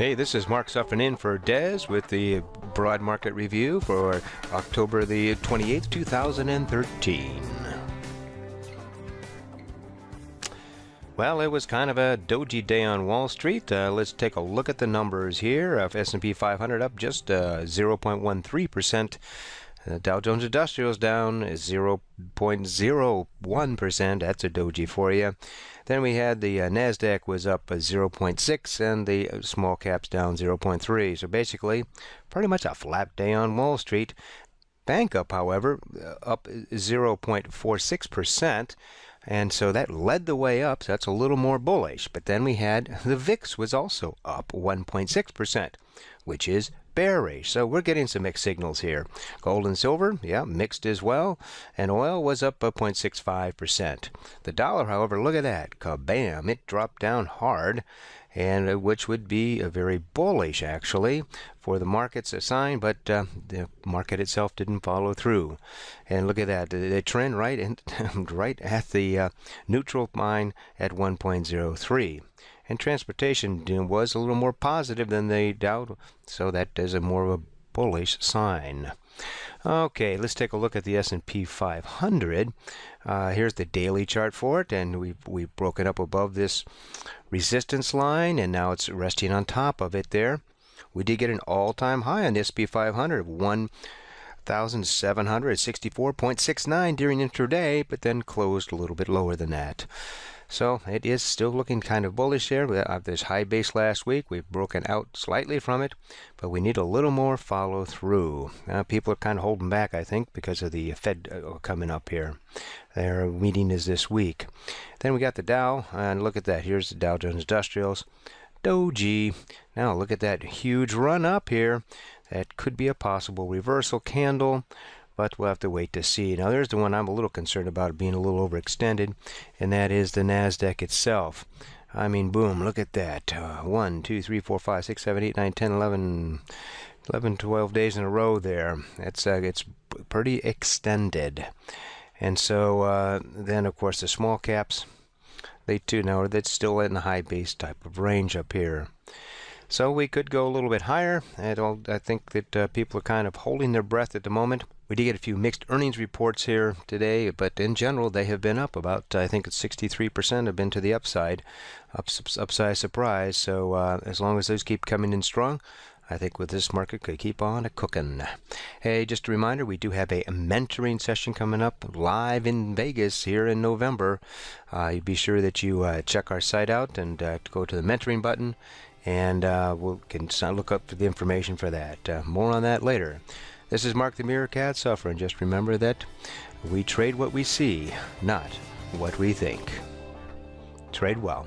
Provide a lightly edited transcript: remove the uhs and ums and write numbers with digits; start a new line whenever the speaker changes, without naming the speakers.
Hey, this is Mark Suffin in for Des with the Broad Market Review for October the 28th, 2013. Well, it was kind of a doji day on Wall Street. Let's take a look at the numbers here. S&P 500 up just 0.13%. Dow Jones Industrials down 0.01%. That's a doji for you. Then we had the NASDAQ was up 0.6 and the small caps down 0.3. So basically, pretty much a flat day on Wall Street. Bank up, however, up 0.46%. And so that led the way up, so that's a little more bullish. But then we had the VIX was also up 1.6%, which is bearish. So we're getting some mixed signals here. Gold and silver, yeah, mixed as well. And oil was up 0.65%. The dollar, however, look at that. Kabam! It dropped down hard, and which would be a very bullish, actually, for the market's sign, but the market itself didn't follow through. And look at that. The trend right at the neutral line at 1.03. And transportation was a little more positive than the Dow, so that is a more of a bullish sign. Okay, let's take a look at the S&P 500. Here's the daily chart for it, and we've broken up above this resistance line, and now it's resting on top of it there. We did get an all-time high on the S&P 500 of 1,764.69 during intraday, but then closed a little bit lower than that. So it is still looking kind of bullish there. This high base last week, we've broken out slightly from it, but we need a little more follow through. People are kind of holding back, I think, because of the Fed coming up here. Their meeting is this week. Then we got the Dow, and look at that. Here's the Dow Jones Industrials. Doji. Now look at that huge run up here. That could be a possible reversal candle, but we'll have to wait to see. Now there's the one I'm a little concerned about being a little overextended, and that is the NASDAQ itself. I mean, boom, look at that. 1, 2, 3, 4, 5, 6, 7, 8, 9, 10, 11, 12 days in a row there. It's pretty extended. And so then, of course, the small caps, they too now that's still in the high base type of range up here. So we could go a little bit higher. I think that people are kind of holding their breath at the moment. We did get a few mixed earnings reports here today, but in general they have been up about, I think it's 63% have been to the upside, upside surprise. So as long as those keep coming in strong, I think with this market could keep on cooking. Hey, just a reminder, we do have a mentoring session coming up live in Vegas here in November. Be sure that you check our site out and go to the mentoring button, and we can look up for the information for that. More on that later. This is Mark the Mirror Cat Suffer, and just remember that we trade what we see, not what we think. Trade well.